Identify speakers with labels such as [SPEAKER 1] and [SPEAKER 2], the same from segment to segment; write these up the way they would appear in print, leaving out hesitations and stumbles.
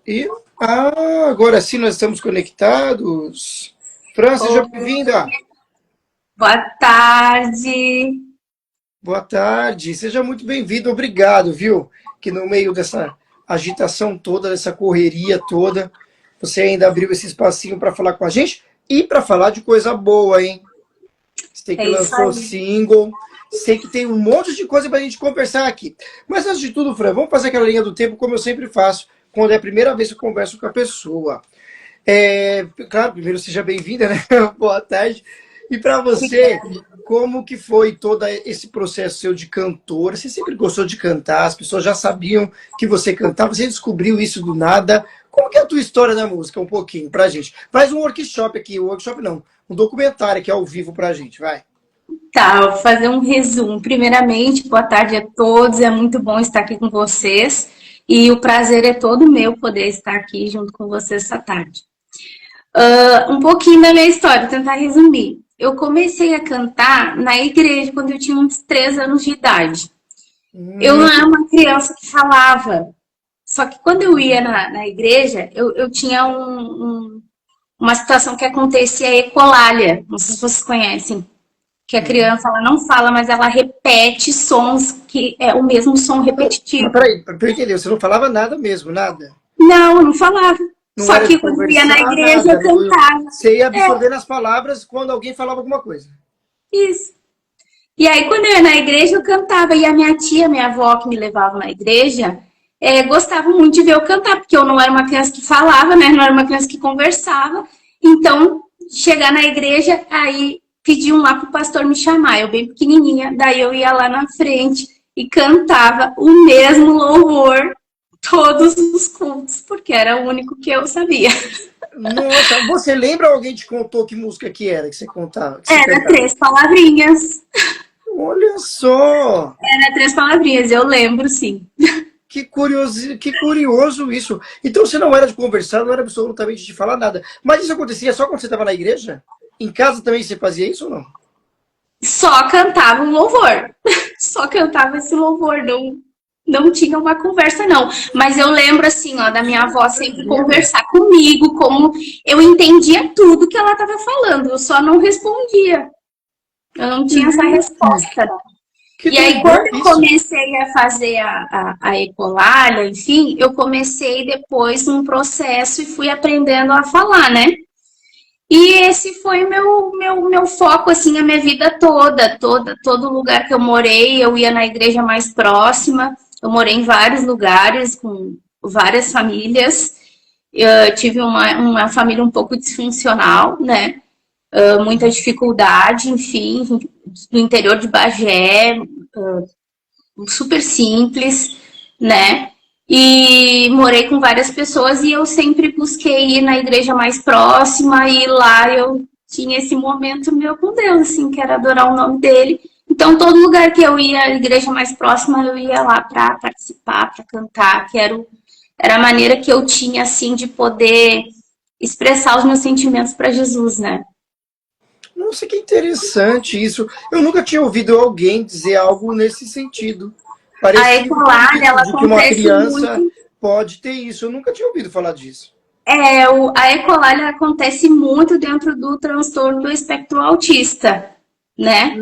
[SPEAKER 1] E agora sim nós estamos conectados. Fran, seja
[SPEAKER 2] Oi,
[SPEAKER 1] bem-vinda.
[SPEAKER 2] boa tarde.
[SPEAKER 1] Boa tarde, seja muito bem-vindo. Obrigado, viu? Que no meio dessa agitação toda, dessa correria toda, você ainda abriu esse espacinho para falar com a gente e para falar de coisa boa, hein? Sei que
[SPEAKER 2] É isso
[SPEAKER 1] lançou
[SPEAKER 2] aí.
[SPEAKER 1] single, sei que tem um monte de coisa para a gente conversar aqui. Mas antes de tudo, Fran, vamos fazer aquela linha do tempo como eu sempre faço, quando é a primeira vez que eu converso com a pessoa. Claro, primeiro seja bem-vinda, né? Boa tarde. E para você,
[SPEAKER 2] Obrigada.
[SPEAKER 1] como que foi todo esse processo seu de cantor? Você sempre gostou de cantar? As pessoas já sabiam que você cantava? Você descobriu isso do nada? Como que é a tua história na música? Um pouquinho pra gente. Faz um workshop aqui, um workshop não, um documentário aqui ao vivo pra gente, vai.
[SPEAKER 2] Tá, eu vou fazer um resumo. Primeiramente, boa tarde a todos. É muito bom estar aqui com vocês. E o prazer é todo meu poder estar aqui junto com vocês essa tarde. Um pouquinho da minha história, vou tentar resumir. Eu comecei a cantar na igreja quando eu tinha uns 3 anos de idade. Eu não
[SPEAKER 1] Hum,
[SPEAKER 2] era uma criança que falava. Só que quando eu ia na igreja, eu tinha uma situação que acontecia ecolalia. Não sei se vocês conhecem. Que a criança ela não fala, mas ela repete sons que é o mesmo som
[SPEAKER 1] não, mas
[SPEAKER 2] repetitivo.
[SPEAKER 1] peraí, pra eu entender, você não falava nada mesmo, nada?
[SPEAKER 2] Não, eu não falava.
[SPEAKER 1] Não
[SPEAKER 2] Só
[SPEAKER 1] era de
[SPEAKER 2] que quando eu ia na
[SPEAKER 1] conversar,
[SPEAKER 2] igreja,
[SPEAKER 1] nada.
[SPEAKER 2] eu cantava.
[SPEAKER 1] Você ia
[SPEAKER 2] É,
[SPEAKER 1] absorvendo as palavras quando alguém falava alguma coisa.
[SPEAKER 2] isso. E aí, quando eu ia na igreja, eu cantava. E a minha tia, minha avó, que me levava na igreja, gostava muito de ver eu cantar, porque eu não era uma criança que falava, né? Não era uma criança que conversava. Então, chegar na igreja, aí pediam lá pro pastor me chamar. Eu bem pequenininha, daí eu ia lá na frente e cantava o mesmo louvor todos os cultos, porque era o único que eu sabia.
[SPEAKER 1] Nossa, você lembra alguém te contou que música que era que você contava, que você
[SPEAKER 2] Era
[SPEAKER 1] cantava?
[SPEAKER 2] 3 palavrinhas.
[SPEAKER 1] Olha só,
[SPEAKER 2] Era 3 palavrinhas, eu lembro, sim.
[SPEAKER 1] que curioso isso. Então você não era de conversar, não era absolutamente de falar nada. Mas isso acontecia só quando você estava na igreja? Em casa também você fazia isso ou não?
[SPEAKER 2] Só cantava um louvor. Só cantava esse louvor, não tinha uma conversa, não. Mas eu lembro, assim, ó, da minha avó sempre
[SPEAKER 1] Maravilha.
[SPEAKER 2] conversar comigo, como eu entendia tudo que ela estava falando, eu só não respondia. Eu não tinha essa resposta, né?
[SPEAKER 1] Que
[SPEAKER 2] E aí, quando
[SPEAKER 1] doideira
[SPEAKER 2] eu
[SPEAKER 1] isso.
[SPEAKER 2] comecei a fazer a ecolalia, enfim, eu comecei depois um processo e fui aprendendo a falar, né? E esse foi meu foco, assim, a minha vida todo lugar que eu morei, eu ia na igreja mais próxima, eu morei em vários lugares, com várias famílias, eu tive uma família um pouco disfuncional, né, muita dificuldade, enfim, do interior de Bagé, super simples, né, e morei com várias pessoas e eu sempre busquei ir na igreja mais próxima e lá eu tinha esse momento meu com Deus, assim, que era adorar o nome dele. Então, todo lugar que eu ia, a igreja mais próxima, eu ia lá para participar, para cantar, era a maneira que eu tinha, assim, de poder expressar os meus sentimentos para Jesus, né?
[SPEAKER 1] Nossa, que interessante isso. Eu nunca tinha ouvido alguém dizer algo nesse sentido.
[SPEAKER 2] A
[SPEAKER 1] Parecido com
[SPEAKER 2] Ecolab,
[SPEAKER 1] isso,
[SPEAKER 2] ela
[SPEAKER 1] de que uma
[SPEAKER 2] acontece
[SPEAKER 1] criança
[SPEAKER 2] muito.
[SPEAKER 1] pode ter isso. Eu nunca tinha ouvido falar disso.
[SPEAKER 2] A ecolalia acontece muito dentro do transtorno do espectro autista, né?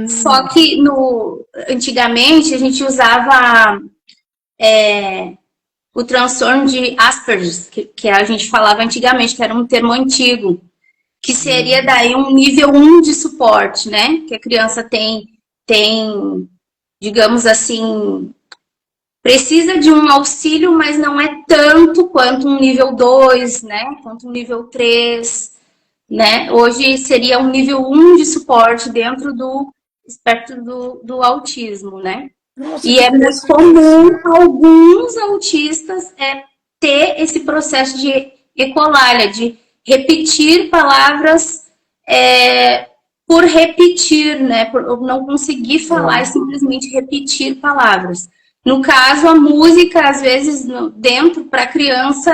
[SPEAKER 2] Só
[SPEAKER 1] Hum,
[SPEAKER 2] que antigamente a gente usava o transtorno de Asperger, que a gente falava antigamente, que era um termo antigo, que seria
[SPEAKER 1] hum.
[SPEAKER 2] daí um nível 1 de suporte, né? Que a criança tem, digamos assim, precisa de um auxílio, mas não é tanto quanto um nível 2, né? Quanto um nível 3, né? Hoje seria um nível 1 de suporte dentro do espectro do autismo, né?
[SPEAKER 1] Nossa,
[SPEAKER 2] E
[SPEAKER 1] que
[SPEAKER 2] é muito comum
[SPEAKER 1] interessante.
[SPEAKER 2] alguns autistas ter esse processo de ecolalia, de repetir palavras por repetir, né? Por não conseguir falar e
[SPEAKER 1] É.
[SPEAKER 2] simplesmente repetir palavras. No caso, a música, às vezes, dentro para a criança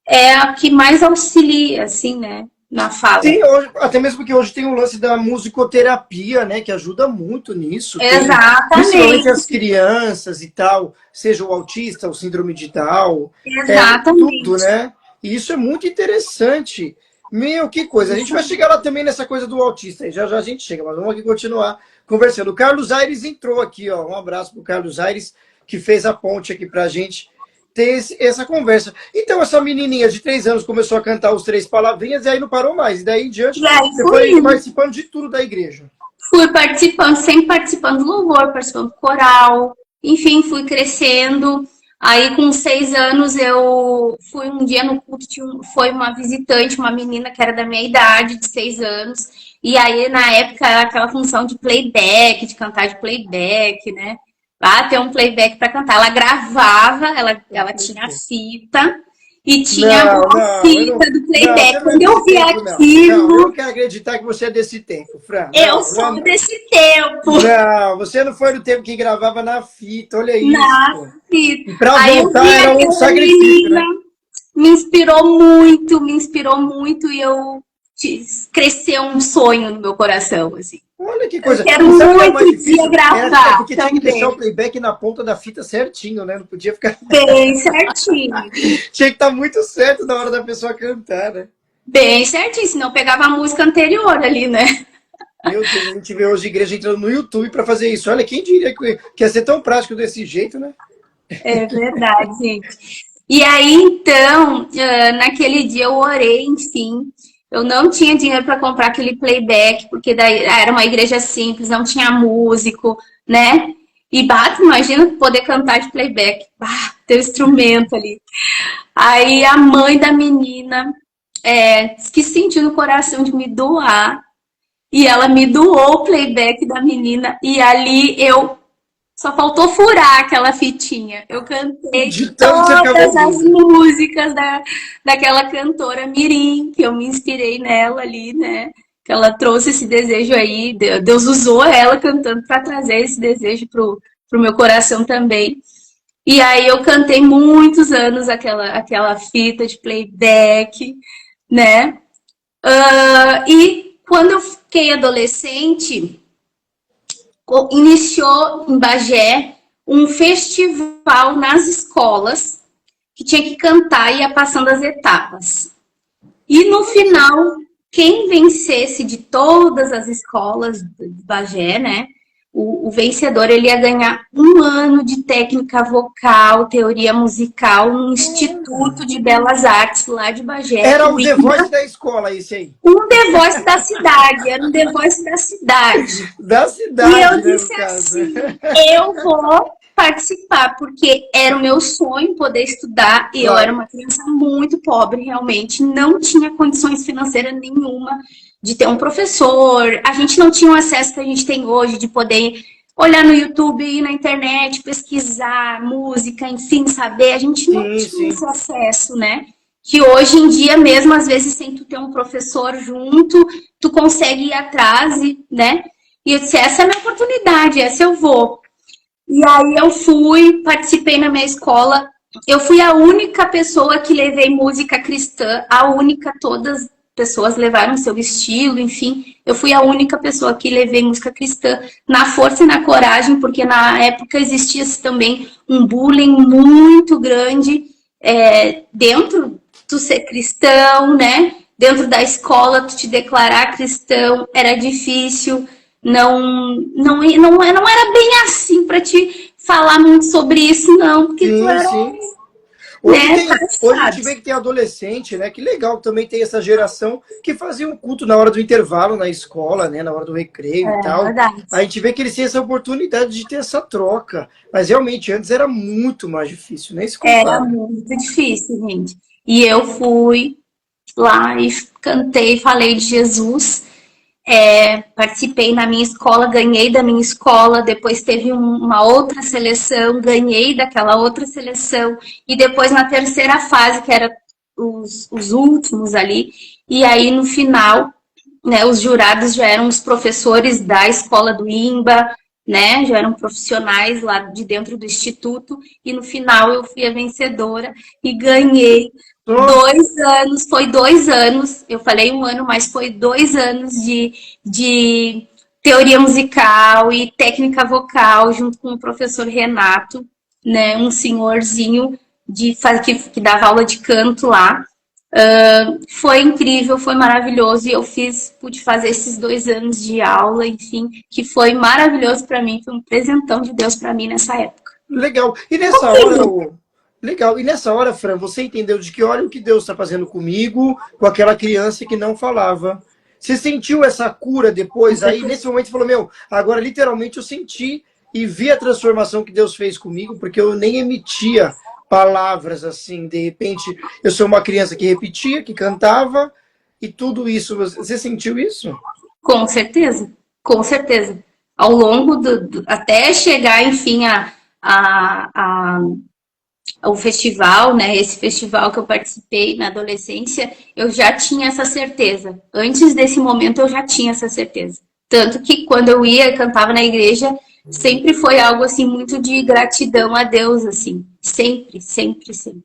[SPEAKER 2] é a que mais auxilia, assim, né? na fala.
[SPEAKER 1] Sim, hoje, até mesmo porque hoje tem o lance da musicoterapia, né, que ajuda muito nisso. Principalmente
[SPEAKER 2] Exatamente,
[SPEAKER 1] as crianças e tal, seja o autista, o síndrome de Down, tudo,
[SPEAKER 2] exatamente.
[SPEAKER 1] né? E isso é muito interessante. Meu, que coisa. A gente
[SPEAKER 2] Isso.
[SPEAKER 1] vai chegar lá também nessa coisa do autista. Já já a gente chega, mas vamos aqui continuar conversando. O Carlos Aires entrou aqui, ó. Um abraço para o Carlos Aires, que fez a ponte aqui para a gente ter essa conversa. Então, essa menininha de 3 anos começou a cantar os 3 palavrinhas e aí não parou mais. E daí em diante,
[SPEAKER 2] E aí
[SPEAKER 1] você
[SPEAKER 2] fui
[SPEAKER 1] foi
[SPEAKER 2] indo.
[SPEAKER 1] participando de tudo da igreja.
[SPEAKER 2] Fui participando, sempre participando do louvor, participando do coral, enfim, fui crescendo. Aí, com 6 anos, eu fui um dia no culto, foi uma visitante, uma menina que era da minha idade, de 6 anos. E aí, na época, era aquela função de playback, de cantar de playback, né? Ah, ter um playback para cantar. Ela gravava, ela tinha fita e tinha
[SPEAKER 1] Não,
[SPEAKER 2] uma
[SPEAKER 1] não, eu
[SPEAKER 2] fita
[SPEAKER 1] não.
[SPEAKER 2] do
[SPEAKER 1] Não, você
[SPEAKER 2] playback.
[SPEAKER 1] não é
[SPEAKER 2] Quando eu
[SPEAKER 1] desse
[SPEAKER 2] vi
[SPEAKER 1] tempo, não. Não, eu não
[SPEAKER 2] aquilo,
[SPEAKER 1] quero acreditar que você é desse tempo, Fran.
[SPEAKER 2] eu
[SPEAKER 1] Não,
[SPEAKER 2] sou
[SPEAKER 1] não,
[SPEAKER 2] desse tempo.
[SPEAKER 1] não, você não foi no tempo que gravava na fita, olha isso.
[SPEAKER 2] Nasce.
[SPEAKER 1] E para
[SPEAKER 2] Aí eu
[SPEAKER 1] voltar
[SPEAKER 2] vi
[SPEAKER 1] era um
[SPEAKER 2] aquela
[SPEAKER 1] sacrifício,
[SPEAKER 2] menina,
[SPEAKER 1] né?
[SPEAKER 2] me inspirou muito e eu cresceu um sonho no meu coração, assim.
[SPEAKER 1] Olha que
[SPEAKER 2] Eu
[SPEAKER 1] coisa.
[SPEAKER 2] quero
[SPEAKER 1] E sabe o que era
[SPEAKER 2] muito
[SPEAKER 1] mais
[SPEAKER 2] um dia
[SPEAKER 1] difícil? É
[SPEAKER 2] gravar
[SPEAKER 1] porque tinha que deixar o
[SPEAKER 2] também,
[SPEAKER 1] playback na ponta da fita certinho, né? Não podia ficar.
[SPEAKER 2] bem certinho.
[SPEAKER 1] Tinha que estar muito certo na hora da pessoa cantar, né?
[SPEAKER 2] Bem certinho, senão eu pegava a música anterior ali, né?
[SPEAKER 1] Meu Deus, a gente vê hoje igreja entrando no YouTube para fazer isso. Olha, quem diria que ia ser tão prático desse jeito, né?
[SPEAKER 2] É verdade, gente. E aí, então, naquele dia eu orei, enfim. Eu não tinha dinheiro para comprar aquele playback, porque daí era uma igreja simples, não tinha músico, né? E bate, imagina poder cantar de playback. Ah, ter instrumento ali. Aí a mãe da menina que sentiu no coração de me doar. E ela me doou o playback da menina. E ali eu só faltou furar aquela fitinha. Eu cantei
[SPEAKER 1] De tanto que você ficava
[SPEAKER 2] todas as
[SPEAKER 1] ouvindo.
[SPEAKER 2] músicas daquela cantora Mirim, que eu me inspirei nela ali, né? Que ela trouxe esse desejo aí. Deus usou ela cantando para trazer esse desejo pro meu coração também. E aí eu cantei muitos anos aquela fita de playback, né? E quando eu fiquei adolescente, iniciou em Bagé um festival nas escolas que tinha que cantar e ia passando as etapas. E no final, quem vencesse de todas as escolas de Bagé, né? O vencedor ele ia ganhar 1 ano de técnica vocal, teoria musical, no Instituto de Belas Artes lá de Bagé,
[SPEAKER 1] Era
[SPEAKER 2] que
[SPEAKER 1] o
[SPEAKER 2] o
[SPEAKER 1] The Voice da escola, esse aí.
[SPEAKER 2] um The Voice da cidade, era um The Voice da cidade.
[SPEAKER 1] Da
[SPEAKER 2] E eu
[SPEAKER 1] cidade, né, no
[SPEAKER 2] disse
[SPEAKER 1] caso.
[SPEAKER 2] assim, eu vou participar, porque era o meu sonho poder estudar, e eu era
[SPEAKER 1] Claro.
[SPEAKER 2] uma criança muito pobre, realmente, não tinha condições financeiras nenhuma de ter um professor, a gente não tinha o acesso que a gente tem hoje, de poder olhar no YouTube, ir na internet, pesquisar música, enfim, saber, a gente não
[SPEAKER 1] Sim,
[SPEAKER 2] tinha
[SPEAKER 1] sim.
[SPEAKER 2] esse acesso, né? Que hoje em dia, mesmo às vezes sem tu ter um professor junto, tu consegue ir atrás, né? E eu disse, essa é a minha oportunidade, essa eu vou. E aí eu fui, participei na minha escola. Eu fui a única pessoa que levei música cristã, a única, todas as pessoas levaram seu estilo, enfim. Eu fui a única pessoa que levei música cristã na força e na coragem, porque na época existia também um bullying muito grande dentro do ser cristão, né? Dentro da escola, tu te declarar cristão era difícil, não era bem assim para te falar muito sobre isso, não, porque tu
[SPEAKER 1] Sim,
[SPEAKER 2] era,
[SPEAKER 1] sim.
[SPEAKER 2] né,
[SPEAKER 1] Hoje a gente
[SPEAKER 2] taxado.
[SPEAKER 1] vê que tem adolescente, né? Que legal também tem essa geração que fazia um culto na hora do intervalo na escola, né? Na hora do recreio e
[SPEAKER 2] É
[SPEAKER 1] tal.
[SPEAKER 2] verdade.
[SPEAKER 1] A gente vê que eles têm essa oportunidade de ter essa troca. Mas realmente antes era muito mais difícil, nem se
[SPEAKER 2] Era
[SPEAKER 1] compara.
[SPEAKER 2] muito difícil, gente. E eu fui lá e cantei, falei de Jesus. Participei na minha escola, ganhei da minha escola, depois teve uma outra seleção, ganhei daquela outra seleção, e depois na terceira fase, que era os últimos ali, e aí no final, né, os jurados já eram os professores da escola do IMBA, né, já eram profissionais lá de dentro do instituto, e no final eu fui a vencedora e ganhei
[SPEAKER 1] Só?
[SPEAKER 2] 2 anos, foi 2 anos, eu falei um ano, mas foi 2 anos de teoria musical e técnica vocal, junto com o professor Renato, né, um senhorzinho que dava aula de canto lá. Foi incrível, foi maravilhoso e eu pude fazer esses 2 anos de aula, enfim, que foi maravilhoso para mim, foi um presentão de Deus para mim nessa época.
[SPEAKER 1] Legal. E nessa hora, legal. E nessa hora, Fran, você entendeu de que olha o que Deus está fazendo comigo, com aquela criança que não falava. Você sentiu essa cura depois? Aí, nesse momento, você falou, meu, agora literalmente eu senti e vi a transformação que Deus fez comigo, porque eu nem emitia palavras assim. De repente, eu sou uma criança que repetia, que cantava, e tudo isso. Você sentiu isso?
[SPEAKER 2] Com certeza, com certeza. Ao longo até chegar, enfim, a, ao festival, né? Esse festival que eu participei na adolescência, eu já tinha essa certeza. Antes desse momento, eu já tinha essa certeza. Tanto que quando eu ia e cantava na igreja, sempre foi algo assim muito de gratidão a Deus, assim. Sempre, sempre, sempre.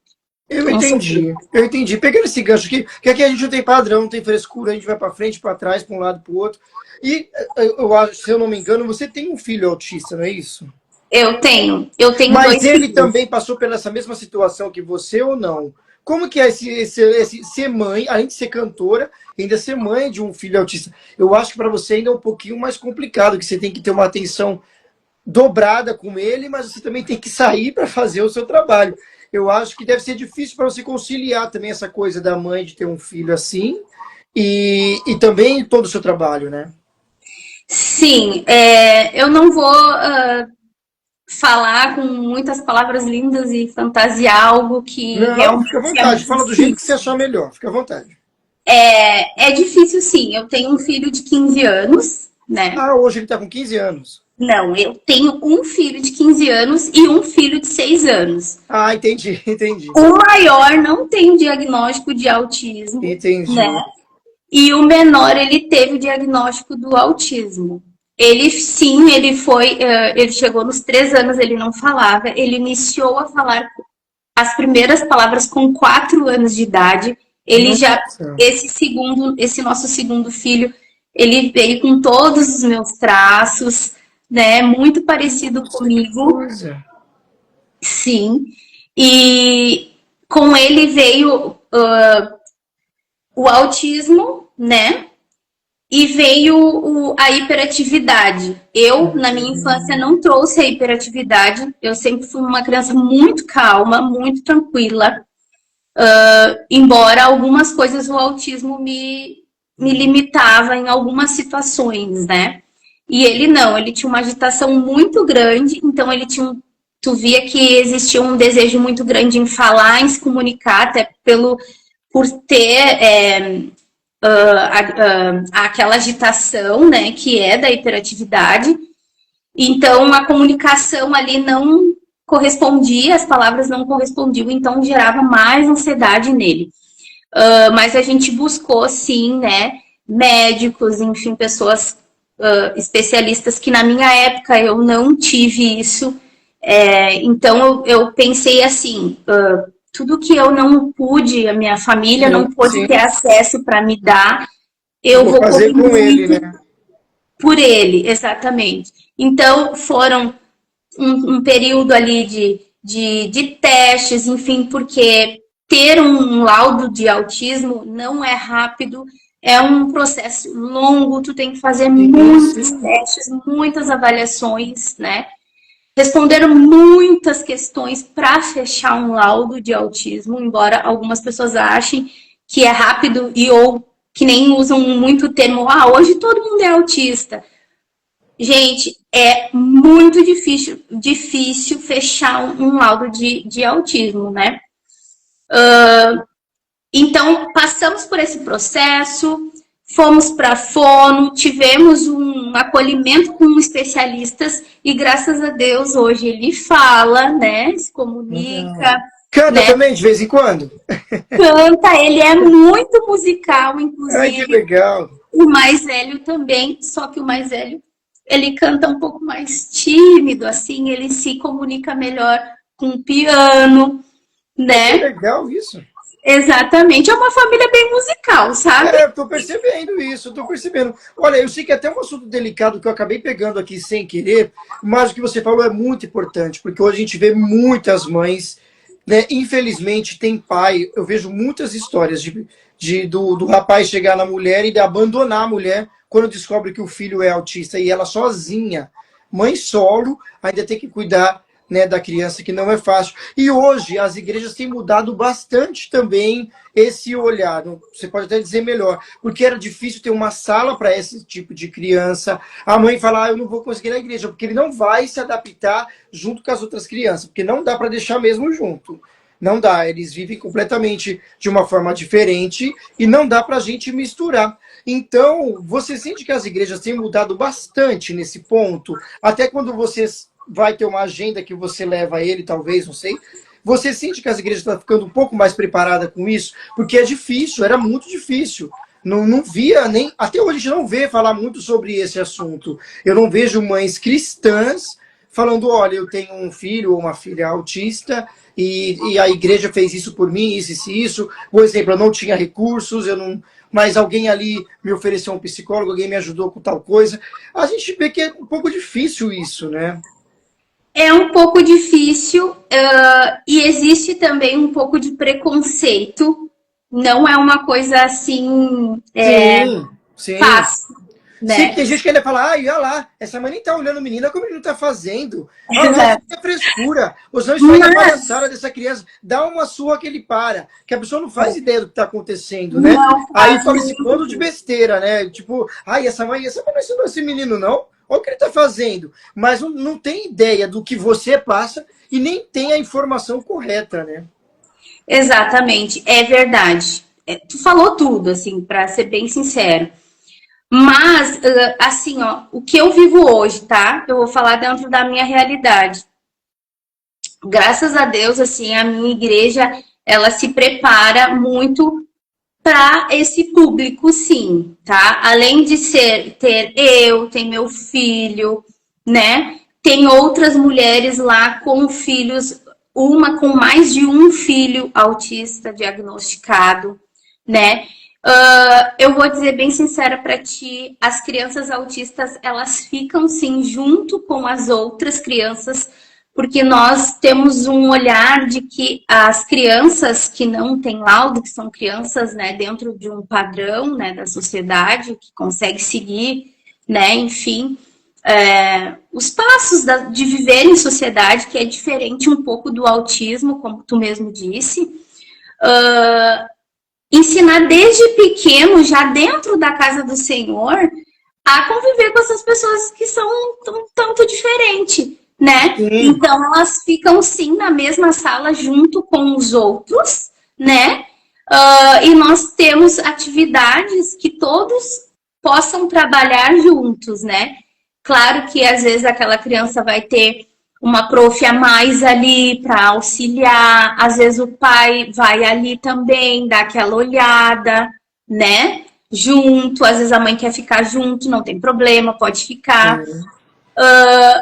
[SPEAKER 1] Eu
[SPEAKER 2] Com certeza.
[SPEAKER 1] entendi, eu entendi. Pegando esse gancho aqui, que aqui a gente não tem padrão, não tem frescura, a gente vai para frente, para trás, para um lado, para o outro. E eu acho, se eu não me engano, você tem um filho autista, não é isso?
[SPEAKER 2] Eu tenho
[SPEAKER 1] Mas
[SPEAKER 2] 2
[SPEAKER 1] ele
[SPEAKER 2] filhos.
[SPEAKER 1] também passou pela essa mesma situação que você ou não? Como que é esse ser mãe, além de ser cantora, ainda ser mãe de um filho autista? Eu acho que para você ainda é um pouquinho mais complicado, que você tem que ter uma atenção dobrada com ele, mas você também tem que sair para fazer o seu trabalho. Eu acho que deve ser difícil para você conciliar também essa coisa da mãe de ter um filho assim e também todo o seu trabalho, né?
[SPEAKER 2] Sim, eu não vou falar com muitas palavras lindas e fantasiar algo que
[SPEAKER 1] Não, fica à
[SPEAKER 2] realmente é
[SPEAKER 1] vontade.
[SPEAKER 2] muito
[SPEAKER 1] Fala do jeito que você
[SPEAKER 2] difícil.
[SPEAKER 1] achar melhor. Fica à vontade.
[SPEAKER 2] É difícil, sim. Eu tenho um filho de 15 anos, né?
[SPEAKER 1] Ah, hoje ele está com 15 anos.
[SPEAKER 2] Não, eu tenho um filho de 15 anos e um filho de 6 anos.
[SPEAKER 1] Ah, entendi, entendi.
[SPEAKER 2] O maior não tem o diagnóstico de autismo, né?
[SPEAKER 1] Entendi.
[SPEAKER 2] E o menor, ele teve o diagnóstico do autismo. Ele, sim, ele chegou nos 3 anos, ele não falava, ele iniciou a falar as primeiras palavras com 4 anos de idade. Ele já,
[SPEAKER 1] Nossa,
[SPEAKER 2] esse nosso segundo filho, ele veio com todos os meus traços, né? Muito parecido
[SPEAKER 1] nossa, que
[SPEAKER 2] comigo,
[SPEAKER 1] coisa.
[SPEAKER 2] sim. E com ele veio o autismo, né? E veio a hiperatividade. Eu, na minha infância, não trouxe a hiperatividade. Eu sempre fui uma criança muito calma, muito tranquila. Embora algumas coisas o autismo me limitava em algumas situações, né? E ele não, ele tinha uma agitação muito grande, então ele tinha tu via que existia um desejo muito grande em falar, em se comunicar, até por ter aquela agitação, né, que é da hiperatividade. Então a comunicação ali não correspondia, as palavras não correspondiam, então gerava mais ansiedade nele. Mas a gente buscou, sim, né, médicos, enfim, pessoas especialistas que na minha época eu não tive isso. Então eu pensei assim, tudo que eu não pude, a minha família
[SPEAKER 1] Sim,
[SPEAKER 2] não pôde
[SPEAKER 1] sim.
[SPEAKER 2] ter acesso para me dar, eu
[SPEAKER 1] Vou
[SPEAKER 2] vou
[SPEAKER 1] fazer
[SPEAKER 2] correr
[SPEAKER 1] com ele,
[SPEAKER 2] muito
[SPEAKER 1] né?
[SPEAKER 2] por ele, exatamente. Então foram um período ali de testes, enfim, porque ter um laudo de autismo não é rápido, é um processo longo, tu tem que fazer
[SPEAKER 1] Sim,
[SPEAKER 2] muitos
[SPEAKER 1] sim.
[SPEAKER 2] testes, muitas avaliações, né? Responder muitas questões para fechar um laudo de autismo, embora algumas pessoas achem que é rápido e ou que nem usam muito o termo, hoje todo mundo é autista. Gente, é muito difícil fechar um laudo de autismo, né? Então, passamos por esse processo, fomos para a fono, tivemos um acolhimento com especialistas e, graças a Deus, hoje ele fala, né? Se
[SPEAKER 1] Legal.
[SPEAKER 2] comunica,
[SPEAKER 1] Canta
[SPEAKER 2] né?
[SPEAKER 1] também de vez em quando?
[SPEAKER 2] Canta, ele é muito musical,
[SPEAKER 1] Ai, que
[SPEAKER 2] inclusive.
[SPEAKER 1] legal.
[SPEAKER 2] O mais velho também, só que o mais velho, ele canta um pouco mais tímido, assim, ele se comunica melhor com o piano,
[SPEAKER 1] Mas que
[SPEAKER 2] né?
[SPEAKER 1] legal isso.
[SPEAKER 2] Exatamente, é uma família bem musical, sabe?
[SPEAKER 1] Eu tô percebendo isso, eu tô percebendo. Olha, eu sei que é até um assunto delicado que eu acabei pegando aqui sem querer, mas o que você falou é muito importante, porque hoje a gente vê muitas mães, né? Infelizmente, tem pai, eu vejo muitas histórias do rapaz chegar na mulher e de abandonar a mulher quando descobre que o filho é autista e ela sozinha, mãe solo, ainda tem que cuidar, né, da criança, que não é fácil. E hoje as igrejas têm mudado bastante também esse olhar. Você pode até dizer melhor, porque era difícil ter uma sala para esse tipo de criança. A mãe fala, eu não vou conseguir ir na igreja, porque ele não vai se adaptar junto com as outras crianças, porque não dá para deixar mesmo junto. Não dá, eles vivem completamente de uma forma diferente e não dá para a gente misturar. Então, você sente que as igrejas têm mudado bastante nesse ponto? Até quando vocês vai ter uma agenda que você leva a ele, talvez, não sei. Você sente que as igrejas estão ficando um pouco mais preparadas com isso? Porque é difícil, era muito difícil. Não via nem... Até hoje a gente não vê falar muito sobre esse assunto. Eu não vejo mães cristãs falando, olha, eu tenho um filho ou uma filha autista e a igreja fez isso por mim, isso. Por exemplo, eu não tinha recursos, eu não... mas alguém ali me ofereceu um psicólogo, alguém me ajudou com tal coisa. A gente vê que é um pouco difícil isso, né?
[SPEAKER 2] É um pouco difícil e existe também um pouco de preconceito. Não é uma coisa assim
[SPEAKER 1] Sim.
[SPEAKER 2] fácil,
[SPEAKER 1] Sim,
[SPEAKER 2] né?
[SPEAKER 1] tem gente que ainda fala, olha lá, essa mãe nem tá olhando o menino, como o menino tá fazendo. Ah, não, isso é frescura. Os não, isso aí é palhaçada dessa criança. Dá uma sua que ele para. Que a pessoa não faz ideia do que tá acontecendo, né? Aí fala esse bando de besteira, né? Tipo, ai, essa mãe não ensinou esse menino, não. Olha o que ele está fazendo, mas não tem ideia do que você passa e nem tem a informação correta, né?
[SPEAKER 2] Exatamente, é verdade. Tu falou tudo, assim, para ser bem sincero. Mas, assim, ó, o que eu vivo hoje, tá? Eu vou falar dentro da minha realidade. Graças a Deus, assim, a minha igreja, ela se prepara muito para esse público, sim, tá? Além de tem meu filho, né? Tem outras mulheres lá com filhos, uma com mais de um filho autista diagnosticado, né? Eu vou dizer bem sincera para ti, as crianças autistas, elas ficam sim junto com as outras crianças, porque nós temos um olhar de que as crianças que não têm laudo, que são crianças, né, dentro de um padrão, né, da sociedade, que consegue seguir, né, enfim, os passos de viver em sociedade, que é diferente um pouco do autismo, como tu mesmo disse, ensinar desde pequeno, já dentro da casa do Senhor, a conviver com essas pessoas que são um tanto diferentes, né?
[SPEAKER 1] Sim.
[SPEAKER 2] Então elas ficam sim na mesma sala junto com os outros, né? E nós temos atividades que todos possam trabalhar juntos, né? Claro que às vezes aquela criança vai ter uma prof a mais ali para auxiliar, às vezes o pai vai ali também, dar aquela olhada, né? Junto, às vezes a mãe quer ficar junto, não tem problema, pode ficar.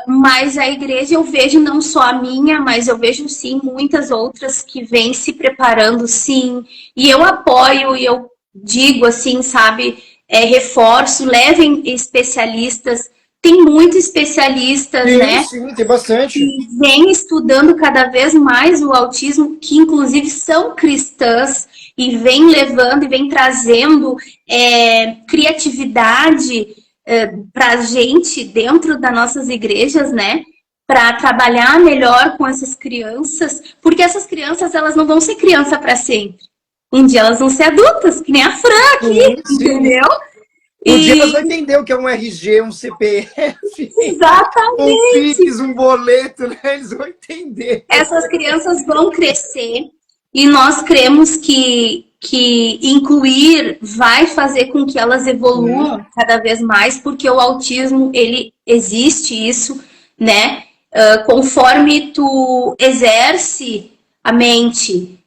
[SPEAKER 2] Mas a igreja eu vejo não só a minha, mas eu vejo sim muitas outras que vêm se preparando sim, e eu apoio e eu digo assim, sabe, reforço, levem especialistas, tem muitos especialistas,
[SPEAKER 1] sim,
[SPEAKER 2] né?
[SPEAKER 1] Sim, tem bastante.
[SPEAKER 2] Que vêm estudando cada vez mais o autismo, que inclusive são cristãs, e vêm levando e vêm trazendo criatividade para a gente dentro das nossas igrejas, né? Para trabalhar melhor com essas crianças, porque essas crianças elas não vão ser criança para sempre. Um dia elas vão ser adultas, que nem a Fran aqui, entendeu?
[SPEAKER 1] Um dia elas vão entender o que é um RG, um CPF,
[SPEAKER 2] exatamente.
[SPEAKER 1] um Pix, um boleto, né? Eles vão entender.
[SPEAKER 2] Essas crianças vão crescer e nós cremos que incluir vai fazer com que elas evoluam cada vez mais, porque o autismo, ele existe isso, né? Conforme tu exerce a mente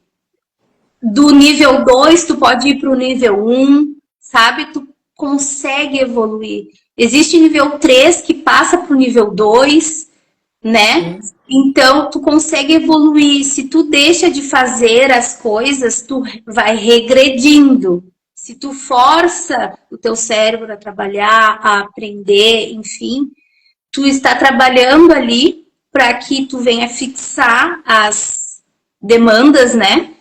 [SPEAKER 2] do nível 2, tu pode ir para o nível 1, sabe? Tu consegue evoluir. Existe nível 3 que passa para o nível 2, né? Então, tu consegue evoluir. Se tu deixa de fazer as coisas, tu vai regredindo. Se tu força o teu cérebro a trabalhar, a aprender, enfim, tu está trabalhando ali para que tu venha fixar as demandas, né?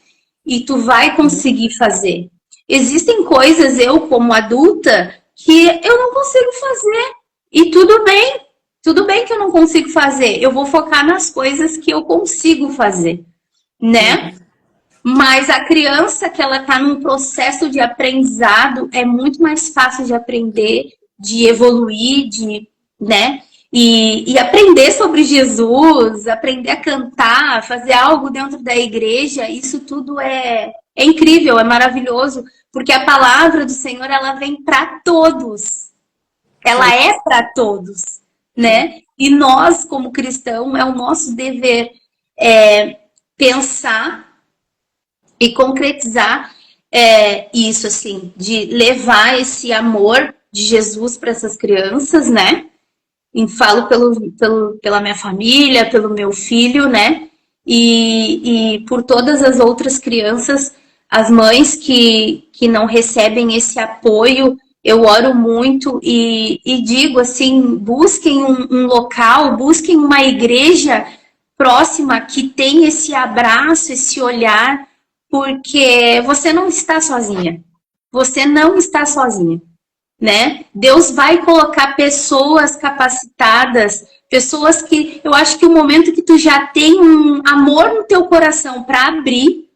[SPEAKER 2] E tu vai conseguir fazer. Existem coisas, eu como adulta, que eu não consigo fazer. E tudo bem que eu não consigo fazer. Eu vou focar nas coisas que eu consigo fazer, né? Mas a criança que ela está num processo de aprendizado é muito mais fácil de aprender, de evoluir, de, né? E aprender sobre Jesus, aprender a cantar, fazer algo dentro da igreja, isso tudo é incrível, é maravilhoso, porque a palavra do Senhor ela vem para todos, ela é para todos, né? E nós, como cristãos, é o nosso dever pensar e concretizar isso, assim, de levar esse amor de Jesus para essas crianças, né? E falo pela minha família, pelo meu filho, né? E por todas as outras crianças, as mães que não recebem esse apoio, eu oro muito e digo assim, busquem um local, busquem uma igreja próxima que tem esse abraço, esse olhar, porque você não está sozinha. Você não está sozinha, né? Deus vai colocar pessoas capacitadas, pessoas que eu acho que o momento que tu já tem um amor no teu coração para abrir,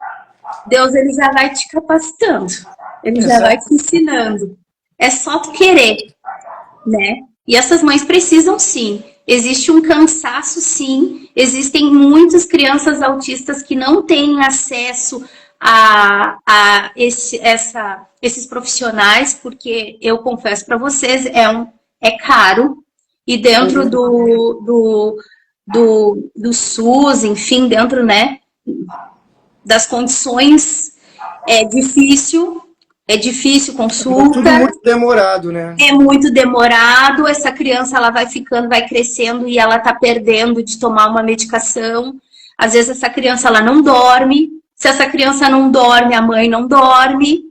[SPEAKER 2] Deus ele já vai te capacitando. Ele já vai te ensinando. É só tu querer, né? E essas mães precisam sim. Existe um cansaço, sim. Existem muitas crianças autistas que não têm acesso a esses profissionais, porque eu confesso para vocês, é caro. E dentro do SUS, enfim, dentro, né, das condições, é difícil. É difícil consulta.
[SPEAKER 1] Tudo muito demorado, né?
[SPEAKER 2] É muito demorado. Essa criança ela vai ficando, vai crescendo e ela tá perdendo de tomar uma medicação. Às vezes essa criança ela não dorme. Se essa criança não dorme, a mãe não dorme,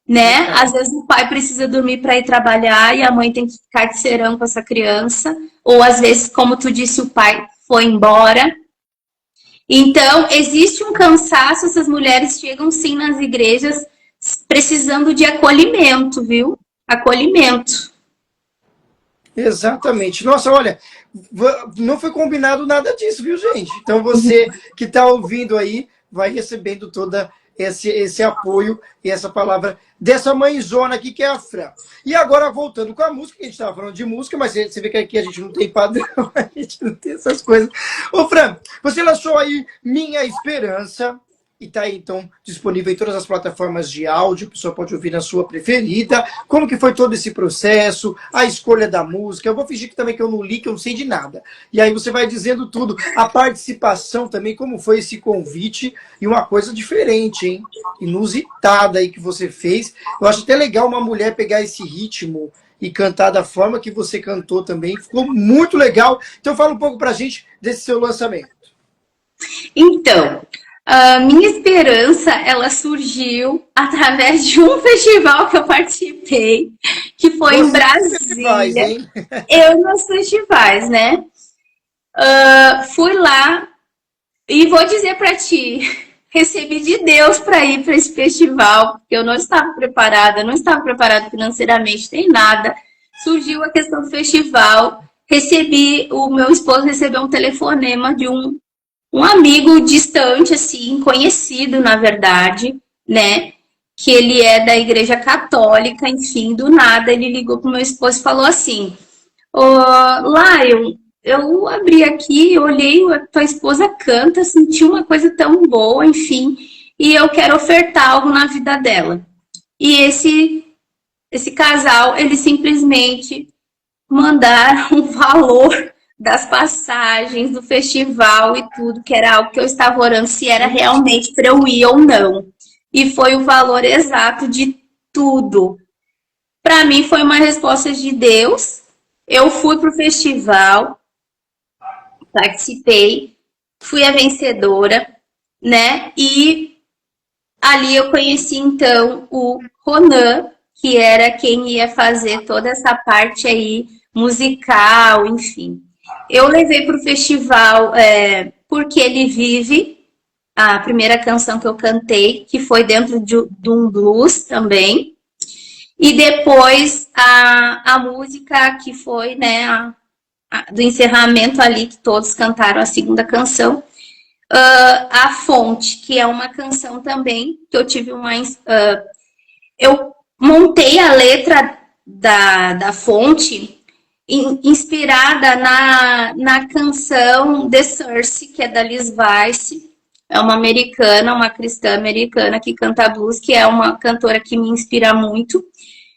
[SPEAKER 2] né? Às vezes o pai precisa dormir para ir trabalhar e a mãe tem que ficar de serão com essa criança. Ou às vezes, como tu disse, o pai foi embora. Então, existe um cansaço. Essas mulheres chegam sim nas igrejas precisando de acolhimento, viu? Acolhimento.
[SPEAKER 1] Exatamente. Nossa, olha, não foi combinado nada disso, viu, gente? Então você que está ouvindo aí vai recebendo toda esse apoio e essa palavra dessa mãezona aqui que é a Fran. E agora, voltando com a música, que a gente estava falando de música, mas você vê que aqui a gente não tem padrão, a gente não tem essas coisas. Ô, Fran, você lançou aí Minha Esperança, e está aí, então, disponível em todas as plataformas de áudio, a pessoa pode ouvir na sua preferida. Como que foi todo esse processo, a escolha da música? Eu vou fingir que também que eu não li, que eu não sei de nada. E aí você vai dizendo tudo. A participação também, como foi esse convite, e uma coisa diferente, hein? Inusitada aí que você fez. Eu acho até legal uma mulher pegar esse ritmo e cantar da forma que você cantou também. Ficou muito legal. Então fala um pouco pra gente desse seu lançamento.
[SPEAKER 2] Então, a Minha Esperança, ela surgiu através de um festival que eu participei, que foi em Brasília. Eu nos festivais, né? Fui lá e vou dizer para ti, recebi de Deus para ir para esse festival, porque eu não estava preparada financeiramente, nem nada. Surgiu a questão do festival, o meu esposo recebeu um telefonema de um amigo distante, assim, conhecido, na verdade, né? Que ele é da Igreja Católica, enfim, do nada ele ligou pro meu esposo e falou assim: Lion, eu abri aqui, olhei, a tua esposa canta, senti uma coisa tão boa, enfim, e eu quero ofertar algo na vida dela. E esse casal, eles simplesmente mandaram um valor das passagens do festival e tudo, que era algo que eu estava orando se era realmente para eu ir ou não. E foi o valor exato de tudo. Para mim foi uma resposta de Deus. Eu fui pro festival, participei, fui a vencedora, né? E ali eu conheci então o Ronan, que era quem ia fazer toda essa parte aí musical, enfim. Eu levei para o festival Porque Ele Vive, a primeira canção que eu cantei, que foi dentro de um blues também. E depois a música que foi, né, do encerramento ali, que todos cantaram a segunda canção, A Fonte, que é uma canção também, que eu tive uma... eu montei a letra da Fonte inspirada na canção The Source, que é da Liz Weiss. É uma americana, uma cristã americana que canta blues, que é uma cantora que me inspira muito.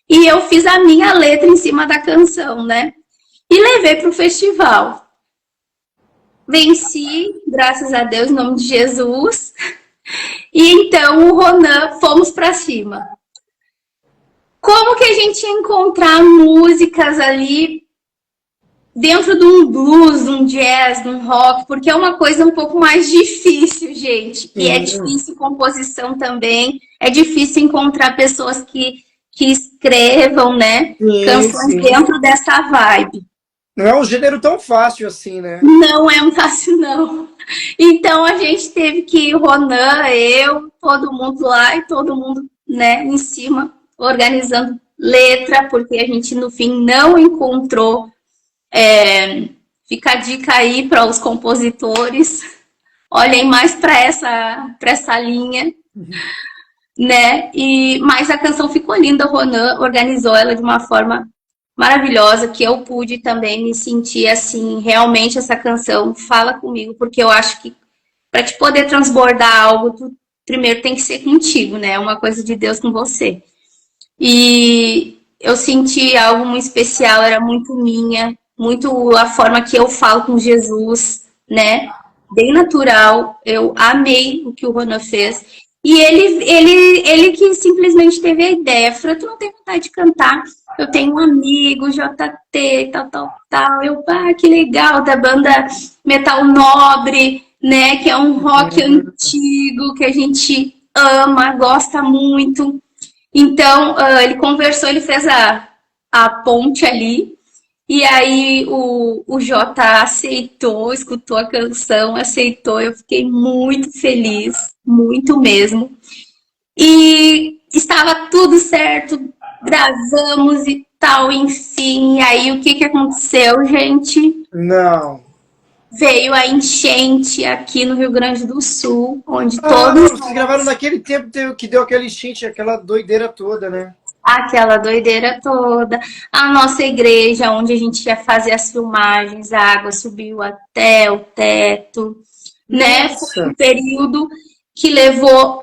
[SPEAKER 2] E eu fiz a minha letra em cima da canção, né? E levei para o festival. Venci, graças a Deus, em nome de Jesus. E então o Ronan, fomos para cima. Como que a gente ia encontrar músicas ali dentro de um blues, de um jazz, de um rock? Porque é uma coisa um pouco mais difícil, gente. E é difícil composição também. É difícil encontrar pessoas que escrevam, né? Canções dentro dessa vibe.
[SPEAKER 1] Não é um gênero tão fácil assim, né?
[SPEAKER 2] Não é um fácil, não. Então a gente teve que ir, Ronan, eu, todo mundo lá e todo mundo, né, em cima, organizando letra, porque a gente no fim não encontrou. Fica a dica aí para os compositores, olhem mais para essa linha, né? Mas a canção ficou linda, o Ronan organizou ela de uma forma maravilhosa, que eu pude também me sentir assim, realmente essa canção fala comigo, porque eu acho que para te poder transbordar algo, tu primeiro tem que ser contigo, né? É uma coisa de Deus com você. E eu senti algo muito especial, era muito minha, muito a forma que eu falo com Jesus, né? Bem natural. Eu amei o que o Ronan fez. E ele que simplesmente teve a ideia. Falou, tu não tem vontade de cantar? Eu tenho um amigo, JT, tal. Eu, que legal, da banda Metal Nobre, né? Que é um rock antigo, que a gente ama, gosta muito. Então, ele conversou, ele fez a ponte ali. E aí o Jota aceitou, escutou a canção, aceitou. Eu fiquei muito feliz, muito mesmo. E estava tudo certo, gravamos e tal, enfim. E aí o que aconteceu, gente?
[SPEAKER 1] Não.
[SPEAKER 2] Veio a enchente aqui no Rio Grande do Sul, onde todos...
[SPEAKER 1] Vocês gravaram naquele tempo que deu aquela enchente, aquela doideira toda, né?
[SPEAKER 2] Aquela doideira toda. A nossa igreja, onde a gente ia fazer as filmagens, a água subiu até o teto, né? Foi um período que levou,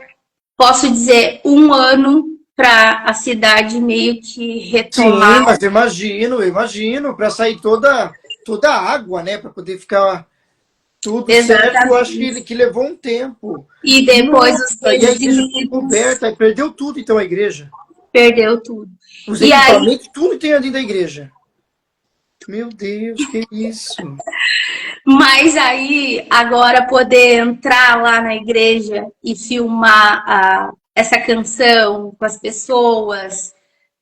[SPEAKER 2] posso dizer, 1 ano para a cidade meio que retomar.
[SPEAKER 1] Sim, mas eu imagino, para sair toda a água, né? Para poder ficar tudo certo, eu acho que levou um tempo.
[SPEAKER 2] E depois os
[SPEAKER 1] e a igreja ficou coberta, e perdeu tudo, então, a igreja.
[SPEAKER 2] Perdeu tudo.
[SPEAKER 1] Os equipamentos, tudo tem ali da igreja. Meu Deus, que isso?
[SPEAKER 2] Mas aí, agora poder entrar lá na igreja e filmar essa canção com as pessoas,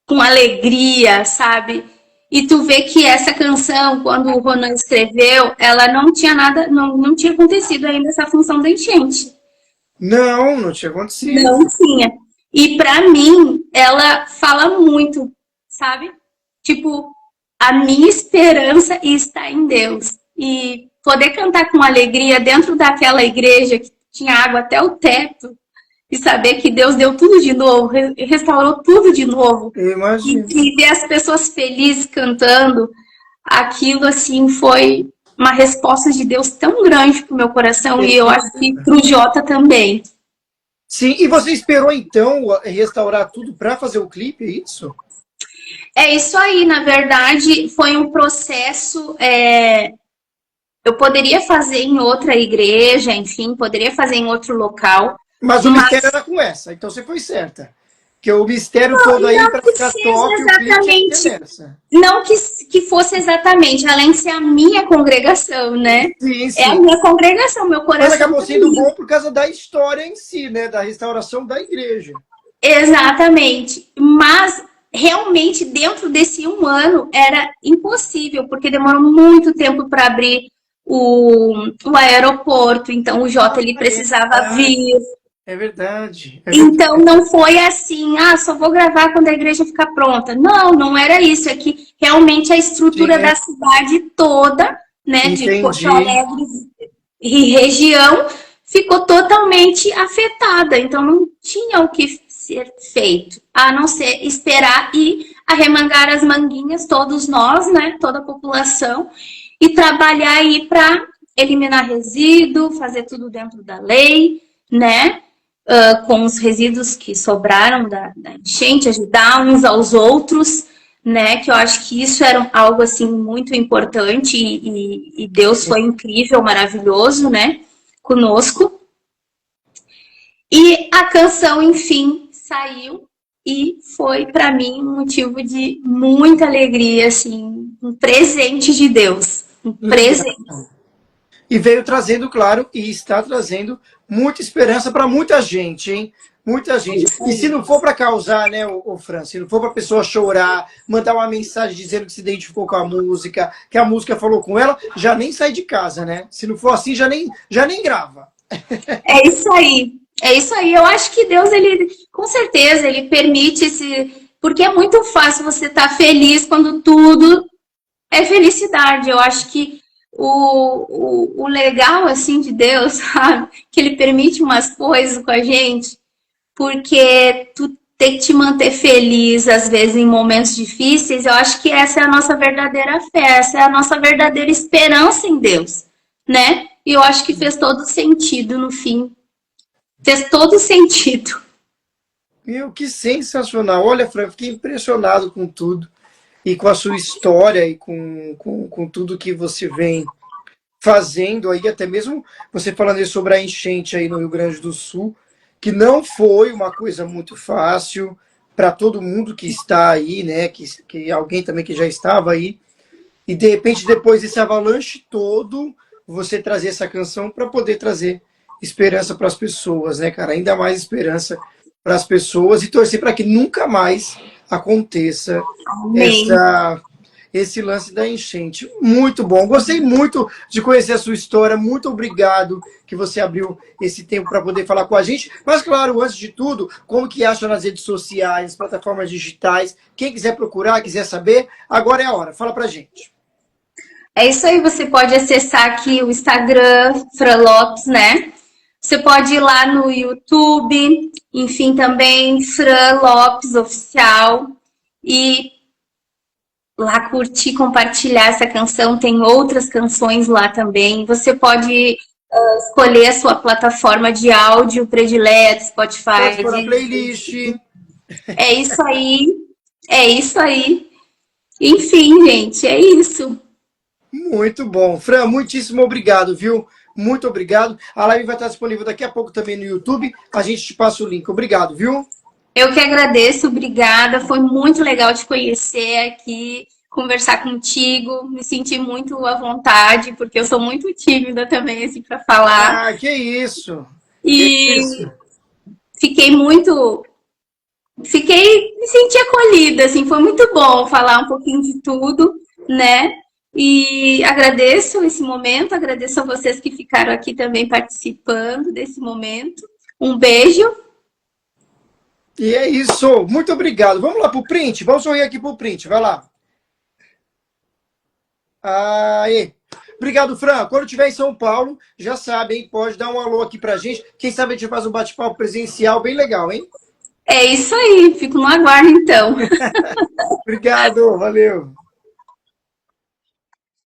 [SPEAKER 2] com alegria, sabe? E tu vê que essa canção, quando o Ronan escreveu, ela não tinha nada, não tinha acontecido ainda essa função da enchente.
[SPEAKER 1] Não tinha acontecido.
[SPEAKER 2] Não tinha. E para mim, ela fala muito, sabe? Tipo, a minha esperança está em Deus. E poder cantar com alegria dentro daquela igreja que tinha água até o teto, e saber que Deus deu tudo de novo, restaurou tudo de novo.
[SPEAKER 1] Eu imagino.
[SPEAKER 2] E ver as pessoas felizes cantando, aquilo assim foi uma resposta de Deus tão grande pro meu coração, e eu acho que pro Jota também.
[SPEAKER 1] Sim, e você esperou então restaurar tudo para fazer o clipe, é isso?
[SPEAKER 2] É isso aí, na verdade, foi um processo. Eu poderia fazer em outra igreja, enfim, poderia fazer em outro local.
[SPEAKER 1] Mas o mistério era com essa, então você foi certa. Que o mistério todo aí para ficar top, o cliente é essa.
[SPEAKER 2] Não que fosse exatamente, além de ser a minha congregação, né?
[SPEAKER 1] Sim, sim.
[SPEAKER 2] É a minha congregação, meu coração.
[SPEAKER 1] Mas acabou sendo bom por causa da história em si, né? Da restauração da igreja.
[SPEAKER 2] Exatamente. Mas realmente dentro desse 1 ano era impossível, porque demorou muito tempo para abrir o aeroporto, então o Jota ele precisava vir.
[SPEAKER 1] É verdade.
[SPEAKER 2] Então não foi assim, só vou gravar quando a igreja ficar pronta. Não, não era isso. É que realmente a estrutura da cidade toda, né, de Porto Alegre e região, ficou totalmente afetada. Então não tinha o que ser feito, a não ser esperar e arremangar as manguinhas, todos nós, né, toda a população, e trabalhar aí para eliminar resíduo, fazer tudo dentro da lei, né? Com os resíduos que sobraram da enchente, ajudar uns aos outros, né? Que eu acho que isso era algo assim muito importante e Deus foi incrível, maravilhoso, né? Conosco. E a canção, enfim, saiu e foi para mim um motivo de muita alegria, assim, um presente de Deus, um presente.
[SPEAKER 1] E veio trazendo, claro, e está trazendo muita esperança para muita gente, hein? Muita gente. E se não for para causar, né, o Fran, se não for para a pessoa chorar, mandar uma mensagem dizendo que se identificou com a música, que a música falou com ela, já nem sai de casa, né? Se não for assim, já nem grava.
[SPEAKER 2] É isso aí. É isso aí. Eu acho que Deus, ele, com certeza, ele permite porque é muito fácil você estar feliz quando tudo é felicidade. Eu acho que o legal, assim, de Deus, sabe? Que ele permite umas coisas com a gente, porque tu tem que te manter feliz, às vezes, em momentos difíceis. Eu acho que essa é a nossa verdadeira fé, essa é a nossa verdadeira esperança em Deus, né? E eu acho que fez todo sentido no fim. Fez todo sentido.
[SPEAKER 1] Meu, que sensacional. Olha, Fran, fiquei impressionado com tudo. E com a sua história e com tudo que você vem fazendo aí, até mesmo você falando sobre a enchente aí no Rio Grande do Sul, que não foi uma coisa muito fácil para todo mundo que está aí, né? Que alguém também que já estava aí. E de repente, depois desse avalanche todo, você trazer essa canção para poder trazer esperança para as pessoas, né, cara? Ainda mais esperança para as pessoas e torcer para que nunca mais aconteça esse lance da enchente. Muito bom. Gostei muito de conhecer a sua história. Muito obrigado que você abriu esse tempo para poder falar com a gente. Mas, claro, antes de tudo, como que acha nas redes sociais, nas plataformas digitais? Quem quiser procurar, quiser saber, agora é a hora. Fala pra gente.
[SPEAKER 2] É isso aí. Você pode acessar aqui o Instagram, Fran Lopes, né? Você pode ir lá no YouTube, enfim, também Fran Lopes Oficial, e lá curtir, compartilhar essa canção. Tem outras canções lá também. Você pode escolher a sua plataforma de áudio predileta, Spotify.
[SPEAKER 1] Pode pôr na playlist.
[SPEAKER 2] É isso aí. É isso aí. Enfim, gente, é isso.
[SPEAKER 1] Muito bom. Fran, muitíssimo obrigado, viu? Muito obrigado. A live vai estar disponível daqui a pouco também no YouTube. A gente te passa o link. Obrigado, viu?
[SPEAKER 2] Eu que agradeço, obrigada. Foi muito legal te conhecer aqui, conversar contigo. Me senti muito à vontade, porque eu sou muito tímida também, assim, para falar.
[SPEAKER 1] Ah, que isso!
[SPEAKER 2] E me senti acolhida, assim, foi muito bom falar um pouquinho de tudo, né? E agradeço esse momento, agradeço a vocês que ficaram aqui também participando desse momento. Um beijo.
[SPEAKER 1] E é isso. Muito obrigado. Vamos lá pro print? Vamos sorrir aqui pro print. Vai lá. Aí. Obrigado, Fran. Quando estiver em São Paulo, já sabe, hein? Pode dar um alô aqui pra gente. Quem sabe a gente faz um bate-papo presencial bem legal, hein?
[SPEAKER 2] É isso aí. Fico no aguardo, então.
[SPEAKER 1] Obrigado. Valeu.